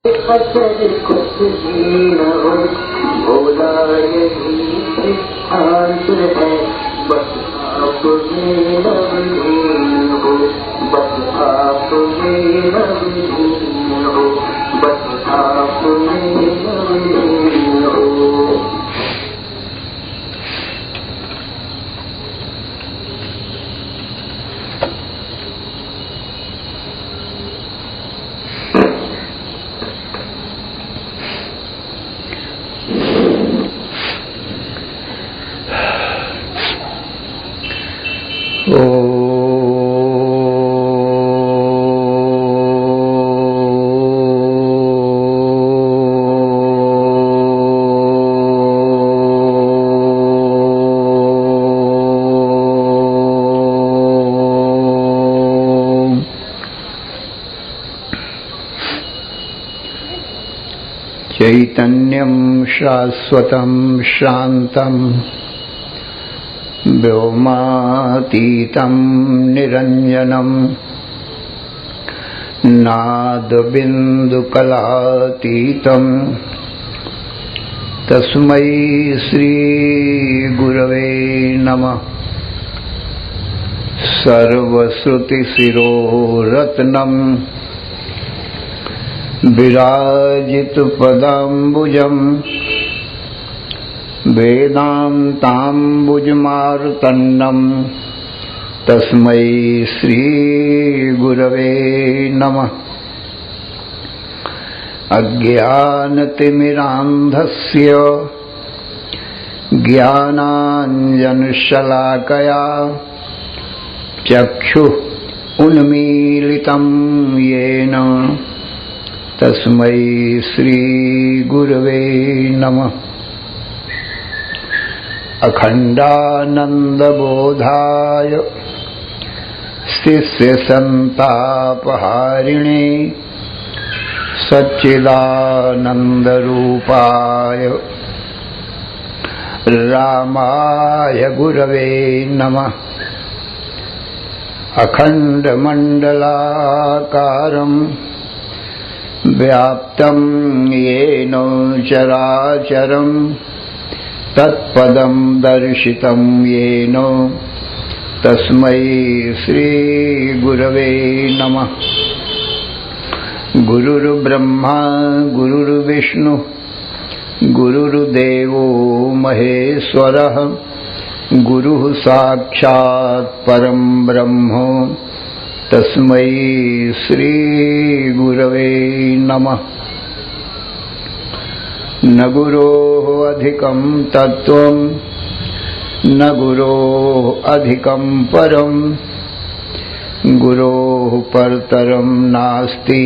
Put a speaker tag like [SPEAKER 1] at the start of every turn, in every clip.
[SPEAKER 1] अचर कुछ भी न हो, भोला यही सिद्धांत है। बस आप में नवीन हो, बस आप में नवीन हो, बस आप में नवीन हो।
[SPEAKER 2] चैतन्यं शाश्वतं शान्तं व्योमातीतं निरञ्जनं नादबिन्दुकलातीतं तस्मै श्रीगुरवे नमः। सर्वश्रुतिशिरोरत्नम् विराजित पदाम्बुजम् वेदान्ताम्बुजमार्तण्डम् तस्मै श्रीगुरवे नमः। अज्ञानतिमिरान्धस्य ज्ञानाञ्जनशलाकया चक्षुः उन्मीलितं येन तस्मै श्रीगुरवे नमः। अखण्डानन्दबोधाय शिष्यसन्तापहारिणे सच्चिदानन्दरूपाय रामाय गुरवे नमः। अखण्डमण्डलाकारम् व्याप्तं येन चराचरं तत्पदं दर्शितं येन तस्मै श्रीगुरवे नमः। गुरुर्ब्रह्मा गुरुर्विष्णु गुरुर्देवो महेश्वरः गुरुः साक्षात् परं ब्रह्म तस्मै श्रीगुरवे नमः। न गुरोः अधिकं तत्त्वं न गुरोः अधिकं परं गुरोः परतरं नास्ति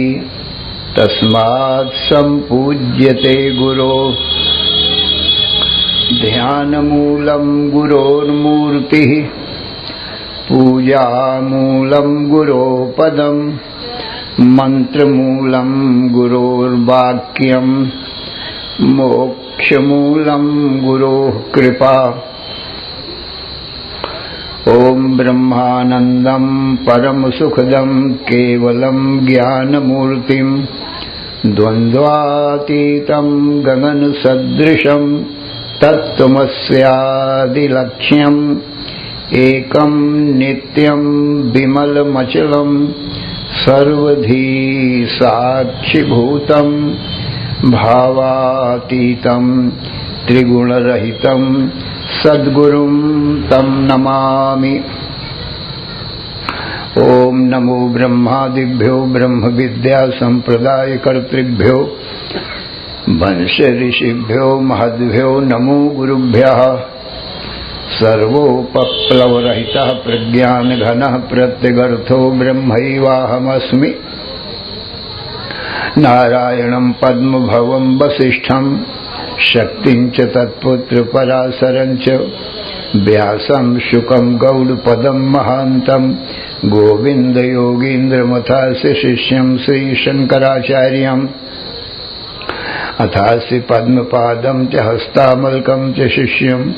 [SPEAKER 2] तस्मात् सम्पूज्यते गुरोः। ध्यानमूलं गुरोर्मूर्तिः पूजामूलं गुरोपदं मन्त्रमूलं गुरोर्वाक्यं मोक्षमूलं गुरोः कृपा। ॐ ब्रह्मानन्दं परमसुखदं केवलं ज्ञानमूर्तिं द्वन्द्वातीतं गगनसदृशं तत्त्वमस्यादिलक्ष्यम् एकं नित्यं विमलमचलं सर्वधी साक्षिभूतं भावातीतं त्रिगुणरहितं सद्गुरुं तं नमामि। ॐ नमो ब्रह्मादिभ्यो ब्रह्मविद्या संप्रदायकर्तृभ्यो वंश ऋषिभ्यो महद्भ्यो नमो गुरुभ्यः। सर्वोपप्लवरहितः प्रज्ञानघनः प्रत्यगर्थो ब्रह्मैवाहमस्मि। नारायणं पद्मभवं वसिष्ठं शक्तिं च तत्पुत्रपराशरं च व्यासं शुकं गौडपदं महान्तं गोविन्दयोगीन्द्रमथास्य शिष्यं श्रीशङ्कराचार्यम् अथास्य पद्मपादं च हस्तामलकं च शिष्यं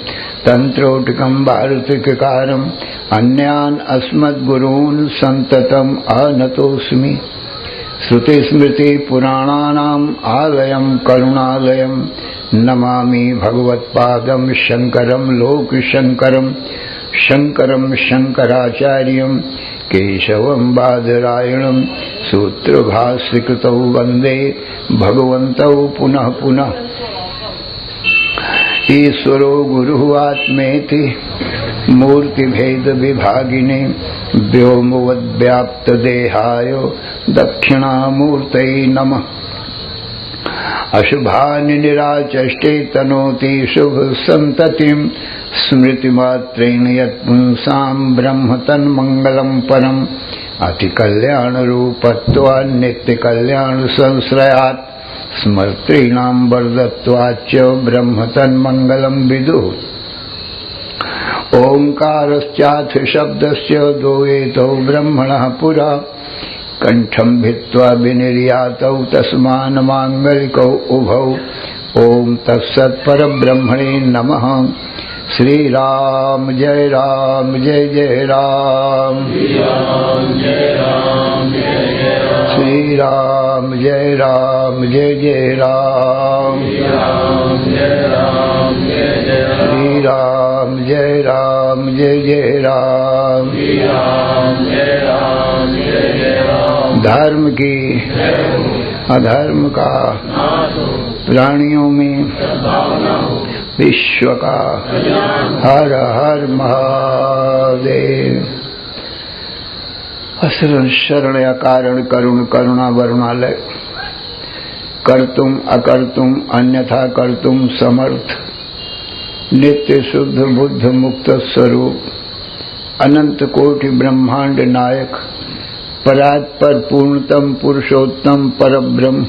[SPEAKER 2] तंत्रोटकं वार्तिककारम् अन्यान् अस्मद्गुरून् सन्ततम् आनतोऽस्मि। श्रुतिस्मृतिपुराणानाम् आलयं करुणालयं नमामि भगवत्पादं शङ्करं लोकशङ्करं शङ्करं शङ्कराचार्यं केशवं बादरायणं सूत्रभाष्यकृतौ वन्दे भगवन्तौ पुनः पुनः। ईश्वरो गुरुः आत्मेति मूर्तिभेदविभागिने व्योमवद्व्याप्तदेहाय दक्षिणामूर्तये नमः। अशुभानि निराचष्टे तनोति शुभसन्ततिं स्मृतिमात्रेण यत्पुंसां ब्रह्म तन्मङ्गलं परम् अतिकल्याणरूपत्वात् नित्यकल्याणसंश्रयात् स्मर्तॄणां वरदत्वाच्च ब्रह्म तन्मङ्गलं विदुः। ओङ्कारश्चाथ शब्दस्य द्वैतो ब्रह्मणः पुरा कंठं भित्त्वा विनिर्यातौ तस्मान्माङ्गलिकौ उभौ। ओम तत्सत्परब्रह्मणे नमः। श्री राम जय जय राम। श्री राम जय राम जय जय राम। श्री राम जय जय राम। धर्म की अधर्म का प्राणियों में विश्व का हर हर महादेव। असरण शरण अकारण करुण करुणा वरुणालय कर्तुम अकर्तुम अन्यथा कर्तुम समर्थ नित्य शुद्ध बुद्ध मुक्त स्वरूप अनंत कोटि ब्रह्मांड नायक परात्पर पूर्णतम पुरुषोत्तम परब्रह्म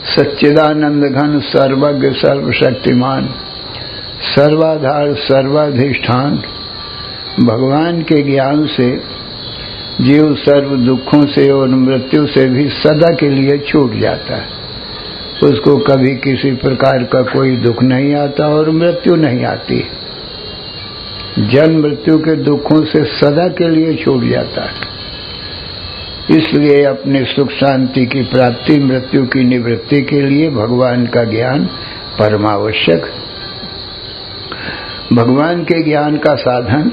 [SPEAKER 2] सच्चिदानंद घन सर्वज्ञ सर्वशक्तिमान सर्वाधार सर्वाधिष्ठान भगवान के ज्ञान से जीव सर्व दुखों से और मृत्यु से भी सदा के लिए छूट जाता है। उसको कभी किसी प्रकार का कोई दुख नहीं आता और मृत्यु नहीं आती। जन्म मृत्यु के दुखों से सदा के लिए छूट जाता है। इसलिए अपने सुख शांति की प्राप्ति मृत्यु की निवृत्ति के लिए भगवान का ज्ञान परमावश्यक। भगवान के ज्ञान का साधन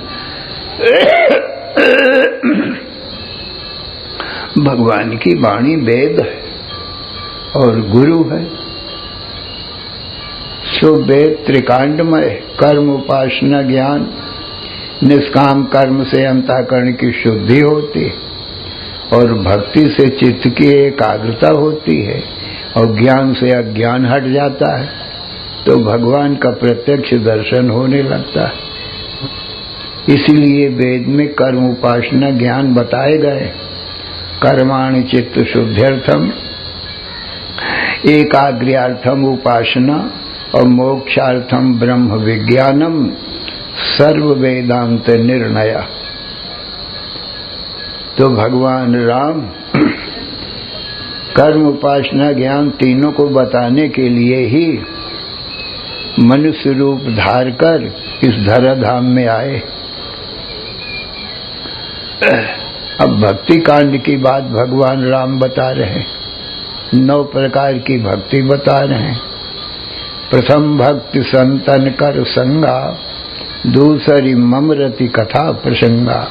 [SPEAKER 2] भगवान की वाणी वेद है और गुरु है। सो वेद त्रिकांडमय कर्म उपासना ज्ञान निष्काम कर्म से अंतःकरण की शुद्धि होती है और भक्ति से चित्त की एकाग्रता होती है और ज्ञान से अज्ञान हट जाता है तो भगवान का प्रत्यक्ष दर्शन होने लगता है। इसलिए वेद में कर्म उपासना ज्ञान बताए गए। कर्माणि चित्त शुद्ध्यर्थम एकाग्र्यार्थम उपासना और मोक्षार्थम ब्रह्म विज्ञानम सर्व वेदांत निर्णय। तो भगवान राम कर्म उपासना ज्ञान तीनों को बताने के लिए ही मनुष्य रूप धार कर इस धराधाम में आए। अब भक्ति कांड की बात भगवान राम बता रहे हैं। 9 प्रकार की भक्ति बता रहे हैं। प्रथम भक्ति संतन कर संगा, दूसरी ममरति कथा प्रसंगा,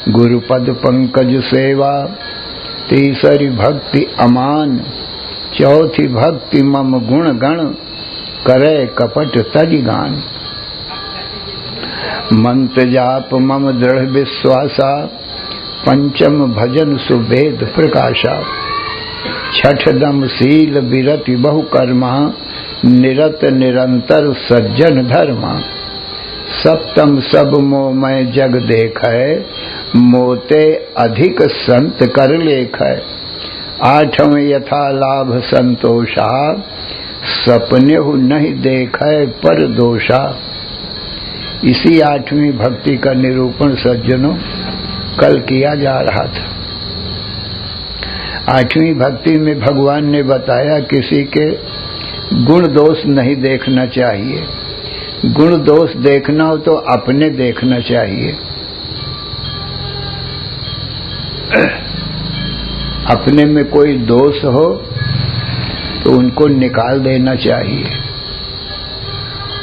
[SPEAKER 2] गुरुपद पंकज सेवा, तीसरी भक्ति अमान, चौथी भक्ति मम गुण गण, करे कपट तजिगान। मंत्र जाप मम दृढ़ विश्वासा, पंचम भजन सुवेद प्रकाशा, छठ दम शील विरति बहु कर्मा, निरत निरंतर सज्जन धर्मा। सप्तम सब मोह मैं जग देखै, मोते अधिक संत कर लेखै। आठम यथा लाभ संतोषा, सपने नहीं देखै पर दोषा। इसी 8वीं भक्ति का निरूपण सज्जनों कल किया जा रहा था। 8वीं भक्ति में भगवान ने बताया किसी के गुण दोष नहीं देखना चाहिए। गुण दोष देखना हो तो अपने देखना चाहिए। अपने में कोई दोष हो तो उनको निकाल देना चाहिए,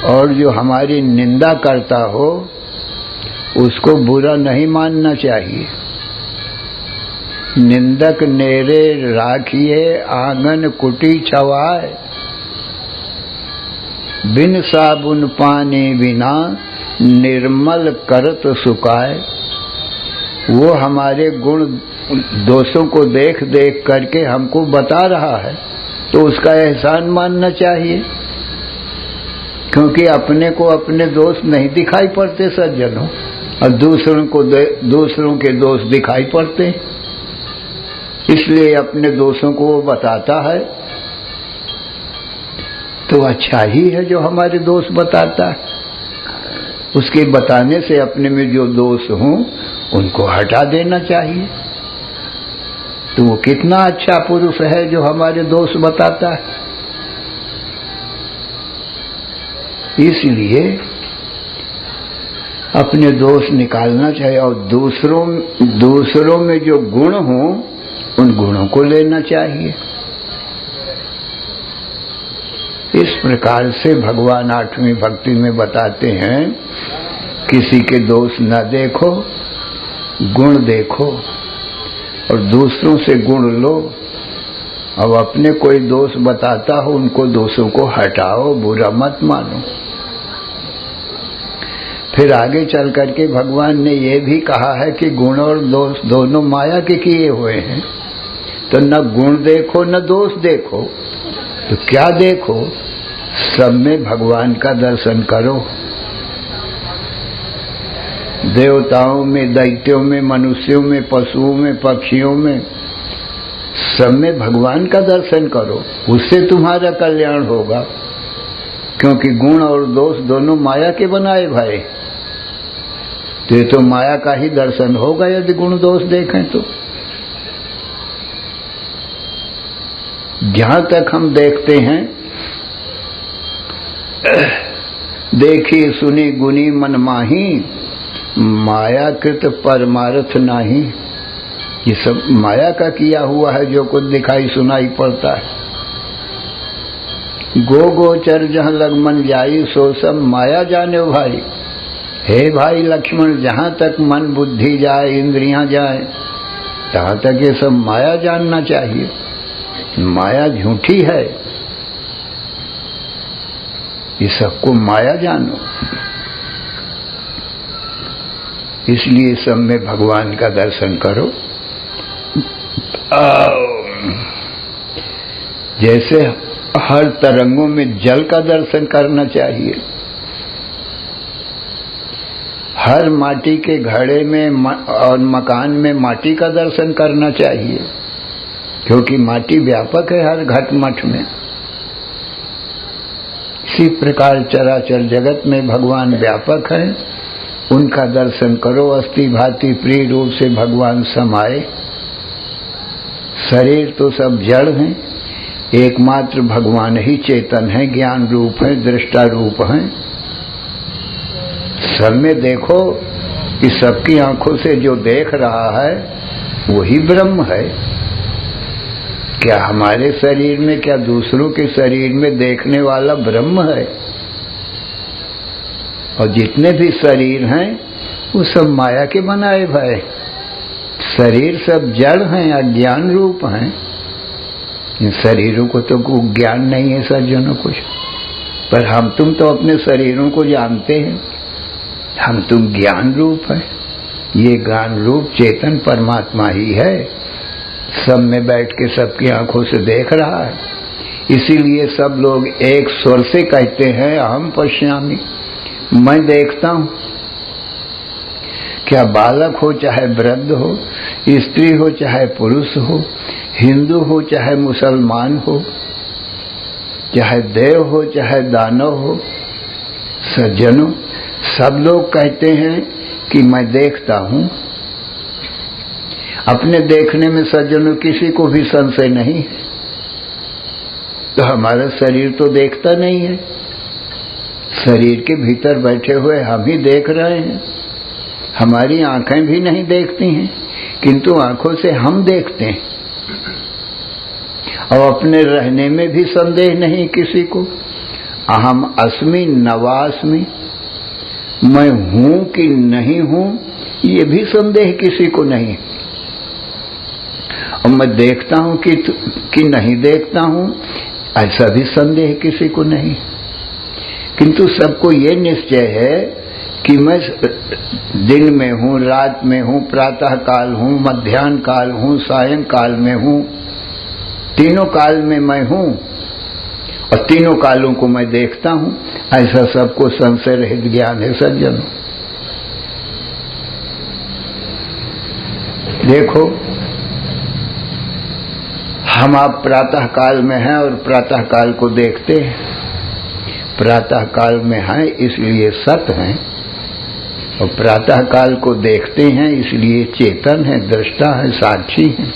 [SPEAKER 2] और जो हमारी निंदा करता हो उसको बुरा नहीं मानना चाहिए। निंदक नेरे राखिए आंगन कुटी छवाए, बिन साबुन पानी बिना निर्मल करत सुखाए। वो हमारे गुण दोषों को देख देख करके हमको बता रहा है तो उसका एहसान मानना चाहिए, क्योंकि अपने को अपने दोष नहीं दिखाई पड़ते सज्जनों, और दूसरों के दोष दिखाई पड़ते, इसलिए अपने दोषों को वो बताता है। तो अच्छा ही है जो हमारे दोष बताता है, उसके बताने से अपने में जो दोष हों उनको हटा देना चाहिए। तो वो कितना अच्छा पुरुष है जो हमारे दोष बताता है। इसलिए अपने दोष निकालना चाहिए, और दूसरों में जो गुण हों उन गुणों को लेना चाहिए। इस प्रकार से भगवान 8वीं भक्ति में बताते हैं, किसी के दोष न देखो, गुण देखो, और दूसरों से गुण लो। अब अपने कोई दोष बताता हो उनको दोषों को हटाओ, बुरा मत मानो। फिर आगे चल करके भगवान ने ये भी कहा है कि गुण और दोष दोनों माया के किए हुए हैं, तो न गुण देखो न दोष देखो, तो क्या देखो? सब में भगवान का दर्शन करो। देवताओं में, दैत्यों में, मनुष्यों में, पशुओं में, पक्षियों में, सब में भगवान का दर्शन करो, उससे तुम्हारा कल्याण होगा। क्योंकि गुण और दोष दोनों माया के बनाए भाई, तो ये तो माया का ही दर्शन होगा यदि गुण दोष देखें तो। जहां तक हम देखते हैं, देखी सुनी गुनी मन माही, माया कृत परमार्थ नाही। ये सब माया का किया हुआ है जो कुछ दिखाई सुनाई पड़ता है। गो गोचर जहाँ लग मन जाई, सो सब माया जाने भाई। हे भाई लक्ष्मण, जहां तक मन बुद्धि जाए, इंद्रियां जाए, तहां तक ये सब माया जानना चाहिए। माया झूठी है, ये सबको माया जानो। इसलिए सब में भगवान का दर्शन करो। जैसे हर तरंगों में जल का दर्शन करना चाहिए, हर माटी के घड़े में और मकान में माटी का दर्शन करना चाहिए, क्योंकि माटी व्यापक है हर घट मठ में। इसी प्रकार चराचर जगत में भगवान व्यापक है, उनका दर्शन करो। अस्थि भांति प्रिय रूप से भगवान समाये। शरीर तो सब जड़ हैं, एकमात्र भगवान ही चेतन है, ज्ञान रूप है, दृष्टा रूप है। सब में देखो कि सबकी आंखों से जो देख रहा है वही ब्रह्म है। क्या हमारे शरीर में, क्या दूसरों के शरीर में देखने वाला ब्रह्म है? और जितने भी शरीर हैं वो सब माया के बनाए भय। शरीर सब जड़ हैं, अज्ञान रूप हैं। इन शरीरों को तो ज्ञान नहीं है सज्जनों कुछ, पर हम तुम तो अपने शरीरों को जानते हैं। हम तुम ज्ञान रूप है, ये ज्ञान रूप चेतन परमात्मा ही है, सब में बैठ के सबकी आंखों से देख रहा है। इसीलिए सब लोग एक स्वर से कहते हैं, अहम पश्यामि, मैं देखता हूं। क्या बालक हो चाहे वृद्ध हो, स्त्री हो चाहे पुरुष हो, हिंदू हो चाहे मुसलमान हो, चाहे देव हो चाहे दानव हो, सज्जनों सब लोग कहते हैं कि मैं देखता हूं। अपने देखने में सज्जनों किसी को भी संशय नहीं है। तो हमारा शरीर तो देखता नहीं है, शरीर के भीतर बैठे हुए हम ही देख रहे हैं। हमारी आंखें भी नहीं देखती हैं, किंतु आंखों से हम देखते हैं। और अपने रहने में भी संदेह नहीं किसी को। अहम अस्मि नवास्मि, मैं हूं कि नहीं हूं ये भी संदेह किसी को नहीं। और मैं देखता हूं कि नहीं देखता हूं ऐसा भी संदेह किसी को नहीं। किंतु सबको ये निश्चय है कि मैं दिन में हूं, रात में हूं, प्रातः काल हूं, मध्याह्न काल हूं, सायंकाल में हूं, तीनों काल में मैं हूं और तीनों कालों को मैं देखता हूं। ऐसा सबको संशय रहित ज्ञान है सज्जनों। देखो, हम आप प्रातः काल में हैं और प्रातः काल को देखते हैं। प्रातः काल में हैं इसलिए सत हैं और प्रातः काल को देखते हैं इसलिए चेतन है, दृष्टा है, साक्षी है।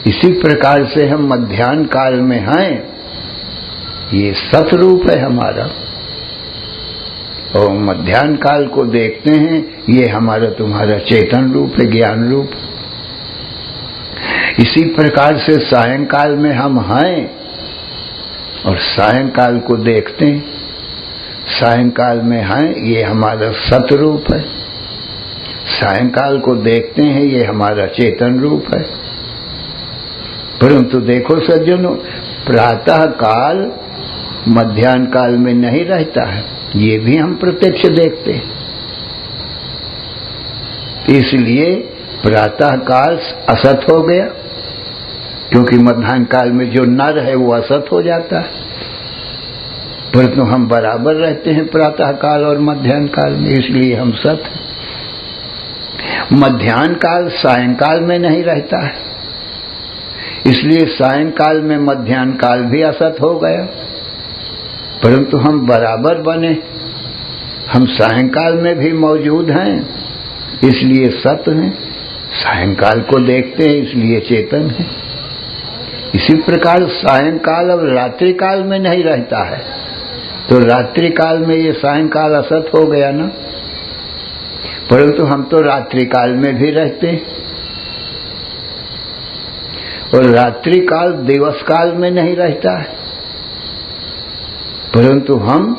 [SPEAKER 2] इसी प्रकार से हम मध्याह्न काल में हैं, ये सत रूप है हमारा, और मध्याह्न काल को देखते हैं ये हमारा तुम्हारा चेतन रूप है, ज्ञान रूप। इसी प्रकार से सायंकाल में हम हैं और सायंकाल को देखते हैं, सायंकाल में हैं ये हमारा सतरूप है, सायंकाल को देखते हैं ये हमारा चेतन रूप है। परंतु देखो सज्जनों, प्रातः काल मध्याह्न काल में नहीं रहता है, ये भी हम प्रत्यक्ष देखते हैं। इसलिए प्रातः काल असत हो गया, क्योंकि मध्याह्न काल में जो न रहे वो असत हो जाता है। परंतु हम बराबर रहते हैं प्रातः काल और मध्याह्न काल में, इसलिए हम सत हैं। मध्याह्न काल सायंकाल में नहीं रहता है, इसलिए सायंकाल में मध्याह्न काल भी असत हो गया। परंतु हम बराबर बने, हम सायंकाल में भी मौजूद हैं इसलिए सत हैं, सायंकाल को देखते हैं इसलिए चेतन है। इसी प्रकार सायंकाल अब रात्रि काल में नहीं रहता है, तो रात्रि काल में ये सायंकाल असत हो गया ना। परंतु हम तो रात्रि काल में भी रहते हैं और रात्रि काल दिवस काल में नहीं रहता है, परंतु हम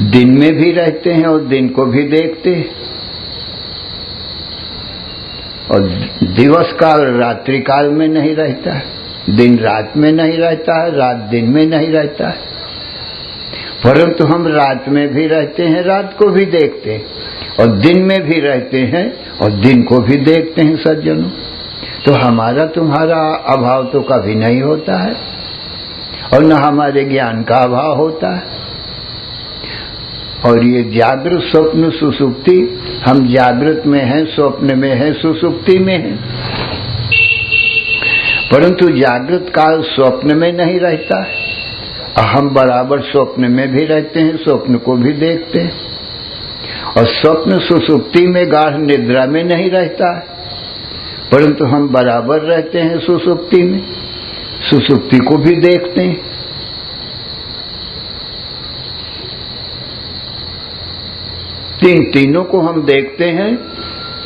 [SPEAKER 2] दिन में भी रहते हैं और दिन को भी देखते हैं। और दिवस काल रात्रि काल में नहीं रहता है, दिन रात में नहीं रहता है, रात दिन में नहीं रहता है। परंतु हम रात में भी रहते हैं, रात को भी देखते हैं, और दिन में भी रहते हैं और दिन को भी देखते हैं सज्जनों। तो हमारा तुम्हारा अभाव तो कभी नहीं होता है और न हमारे ज्ञान का अभाव होता है। और ये जागृत स्वप्न सुसुप्ति, हम जागृत में हैं, स्वप्न में हैं, सुसुप्ति में हैं। परंतु जागृत काल स्वप्न में नहीं रहता है, हम बराबर स्वप्न में भी रहते हैं, स्वप्न को भी देखते हैं। और स्वप्न सुसुप्ति में गाढ़ निद्रा में नहीं रहता है, परंतु हम बराबर रहते हैं सुसुप्ति में, सुसुप्ति को भी देखते हैं। तीनों को हम देखते हैं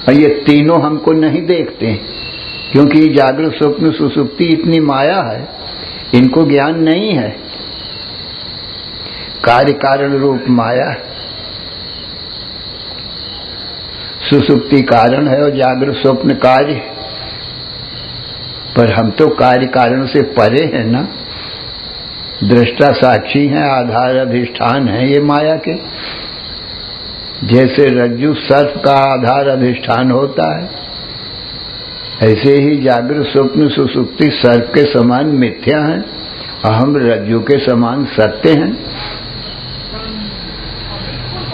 [SPEAKER 2] और ये तीनों हमको नहीं देखते हैं, क्योंकि जागृत स्वप्न सुसुप्ति इतनी माया है, इनको ज्ञान नहीं है। कार्य कारण रूप माया, सुसुप्ति कारण है और जागृत स्वप्न कार्य, पर हम तो कार्य कारण से परे हैं ना, दृष्टा साक्षी हैं, आधार अधिष्ठान है ये माया के। जैसे रज्जु सर्प का आधार अधिष्ठान होता है, ऐसे ही जागृत स्वप्न सुसुप्ति सर्प के समान मिथ्या हैं और हम रज्जु के समान सत्य हैं।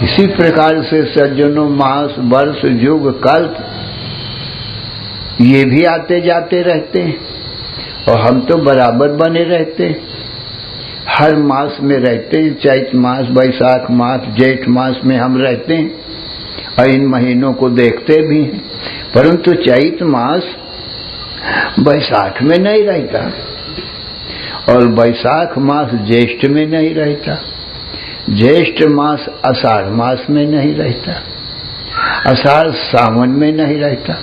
[SPEAKER 2] इसी प्रकार से सज्जनों मास वर्ष युग कल्प ये भी आते जाते रहते हैं और हम तो बराबर बने रहते हैं। हर मास में रहते हैं, चैत मास, बैसाख मास, जेठ मास में हम रहते हैं और इन महीनों को देखते भी हैं। परंतु चैत मास बैसाख में नहीं रहता और बैसाख मास ज्येष्ठ में नहीं रहता, ज्येष्ठ मास आषाढ़ मास में नहीं रहता, आषाढ़ सावन में नहीं रहता।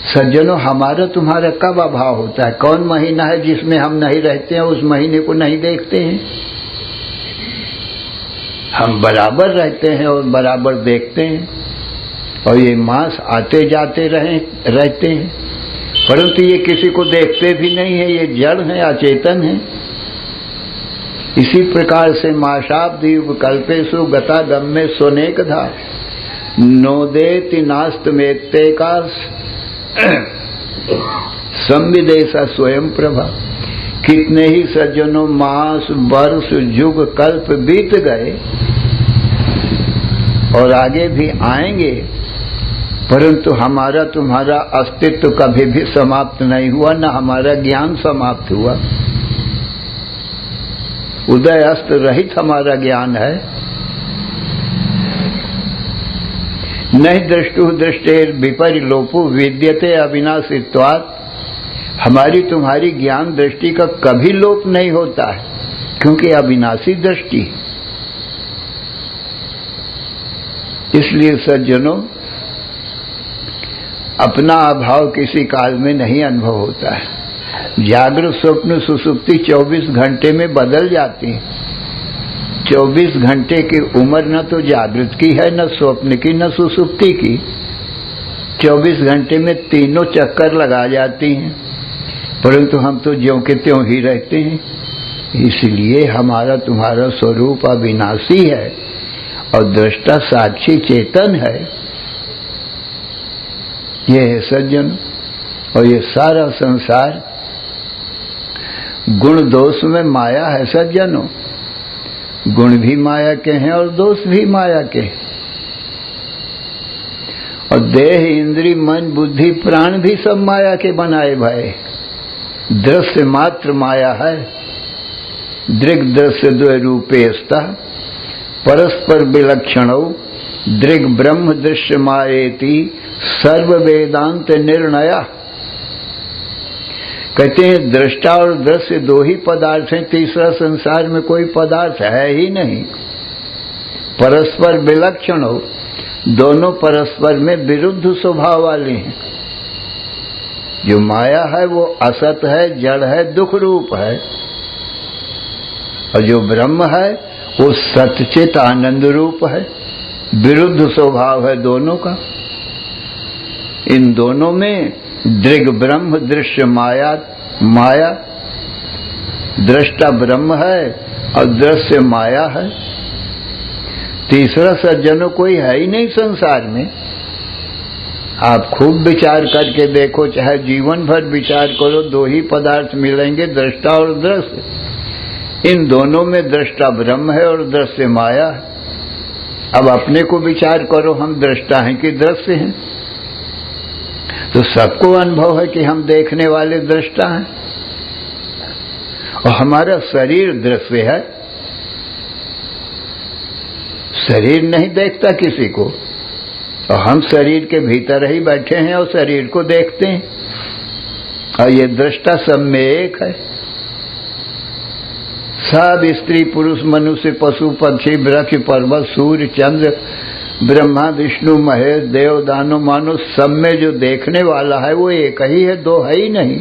[SPEAKER 2] सज्जनों, हमारा तुम्हारा कब अभाव होता है? कौन महीना है जिसमें हम नहीं रहते हैं, उस महीने को नहीं देखते हैं? हम बराबर रहते हैं और बराबर देखते हैं, और ये मास आते जाते रहते हैं, परंतु ये किसी को देखते भी नहीं है। ये जड़ है, अचेतन है। इसी प्रकार से माशाब्दी कल्पेशु गता गम्य सोनेकधा नोदेति नास्त मेत्ते का संविदेशा स्वयं प्रभा। कितने ही सज्जनों मास वर्ष युग कल्प बीत गए और आगे भी आएंगे, परंतु हमारा तुम्हारा अस्तित्व कभी भी समाप्त नहीं हुआ, न हमारा ज्ञान समाप्त हुआ। उदय अस्त रहित हमारा ज्ञान है। नहीं दृष्टु दृष्टेर विपरिलोपो विद्यते अविनाशित्वात्। हमारी तुम्हारी ज्ञान दृष्टि का कभी लोप नहीं होता है, क्योंकि अविनाशी दृष्टि। इसलिए सज्जनों, अपना अभाव किसी काल में नहीं अनुभव होता है। जागृत स्वप्न सुसुप्ति 24 घंटे में बदल जाती है। 24 घंटे की उम्र न तो जागृत की है, न स्वप्न की, न सुसुप्ति की। 24 घंटे में तीनों चक्कर लगा जाती हैं, परंतु हम तो ज्यों के त्यों ही रहते हैं। इसलिए हमारा तुम्हारा स्वरूप अविनाशी है और दृष्टा साक्षी चेतन है। ये है सज्जन, और ये सारा संसार गुण दोष में माया है सज्जनों। गुण भी माया के हैं और दोष भी माया के हैं, और देह इंद्री मन बुद्धि प्राण भी सब माया के बनाए भये। दृश्य मात्र माया है। दृग दृश्य द्वय रूपेस्ता परस्पर विलक्षणौ दृग ब्रह्म दृश्य मायेति सर्व वेदांत निर्णया। कहते हैं दृष्टा और दृश्य दो ही पदार्थ हैं, तीसरा संसार में कोई पदार्थ है ही नहीं। परस्पर विलक्षण हो, दोनों परस्पर में विरुद्ध स्वभाव वाले हैं। जो माया है वो असत है, जड़ है, दुख रूप है, और जो ब्रह्म है वो सच्चित आनंद रूप है। विरुद्ध स्वभाव है दोनों का। इन दोनों में दृग ब्रह्म दृश्य माया, माया दृष्टा ब्रह्म है और दृश्य माया है। तीसरा सज्जनों कोई है ही नहीं संसार में। आप खूब विचार करके देखो, चाहे जीवन भर विचार करो, दो ही पदार्थ मिलेंगे, दृष्टा और दृश्य। इन दोनों में दृष्टा ब्रह्म है और दृश्य माया है। अब अपने को विचार करो, हम दृष्टा हैं कि दृश्य हैं? तो सबको अनुभव है कि हम देखने वाले दृष्टा हैं, और हमारा शरीर दृश्य है। शरीर नहीं देखता किसी को, और हम शरीर के भीतर ही बैठे हैं और शरीर को देखते हैं, और ये दृष्टा सब में एक है। सब स्त्री पुरुष मनुष्य पशु पक्षी वृक्ष पर्वत सूर्य चंद्र ब्रह्मा विष्णु महेश देव दानव मानो सब में जो देखने वाला है वो एक ही है, दो है ही नहीं।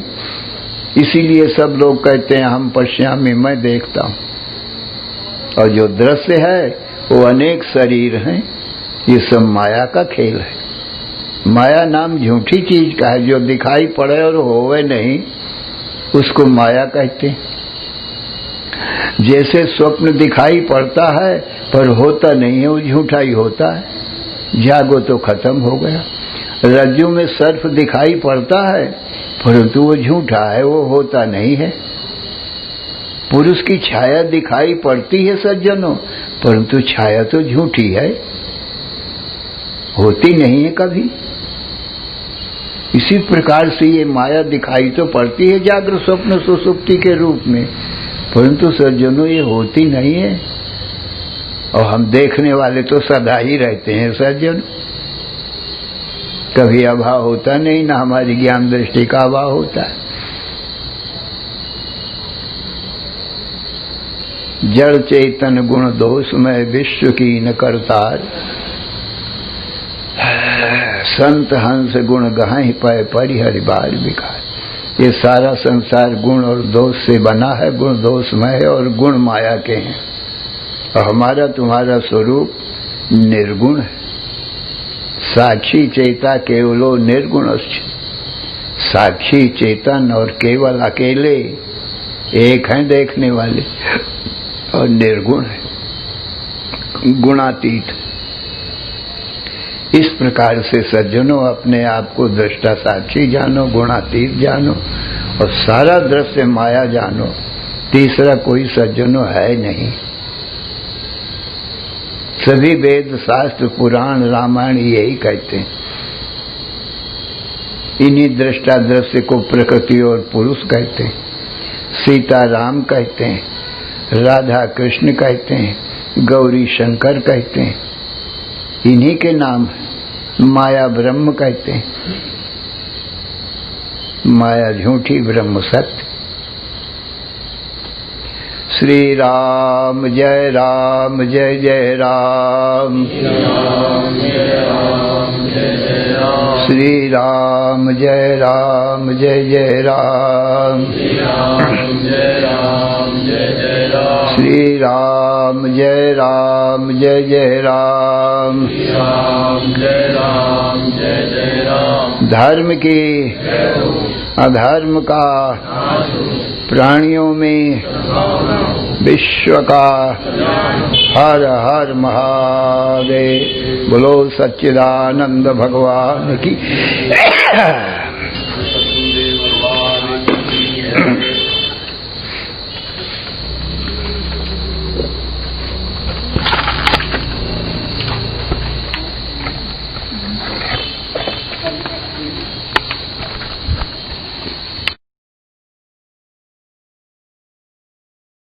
[SPEAKER 2] इसीलिए सब लोग कहते हैं हम पश्यामी, मैं देखता हूं। और जो दृश्य है वो अनेक शरीर हैं। ये सब माया का खेल है। माया नाम झूठी चीज का है, जो दिखाई पड़े और होवे नहीं उसको माया कहते हैं। जैसे स्वप्न दिखाई पड़ता है पर होता नहीं है, वो झूठा ही होता है। जागो तो खत्म हो गया। रज्जु में सर्प दिखाई पड़ता है परंतु वो झूठा है, वो होता नहीं है। पुरुष की छाया दिखाई पड़ती है सज्जनों, परंतु छाया तो झूठी है, होती नहीं है कभी। इसी प्रकार से ये माया दिखाई तो पड़ती है जागृत स्वप्न सुसुप्ति के रूप में, परंतु सज्जनों ये होती नहीं है। और हम देखने वाले तो सदा ही रहते हैं सज्जन, कभी अभाव होता नहीं, ना हमारी ज्ञान दृष्टि का अभाव होता है। जड़ चेतन गुण दोष में विश्व की न करतार। संत हंस गुण गाहि पाए परिहरि बार विकार। ये सारा संसार गुण और दोष से बना है, गुण दोषमय है और गुण माया के हैं। और हमारा तुम्हारा स्वरूप निर्गुण है। साक्षी चेता केवलो निर्गुण। साक्षी चेतन और केवल अकेले एक हैं देखने वाले, और निर्गुण है, गुणातीत। इस प्रकार से सज्जनों अपने आप को दृष्टा साक्षी जानो, गुणातीत जानो और सारा दृश्य माया जानो। तीसरा कोई सज्जनों है नहीं। सभी वेद शास्त्र पुराण रामायण यही कहते हैं। इन्हीं दृष्टा दृश्य को प्रकृति और पुरुष कहते हैं, सीता राम कहते हैं, राधा कृष्ण कहते हैं, गौरी शंकर कहते हैं। इन्हीं के नाम है। माया ब्रह्म कहते हैं। माया झूठी, ब्रह्म सत्य। श्री राम जय राम, जय जय राम। श्री राम जय राम, जय जय राम। श्री राम जय राम, जय जय राम। धर्म की अधर्म का, प्राणियों में विश्व का, हर हर महादेव। बोलो सच्चिदानंद भगवान की।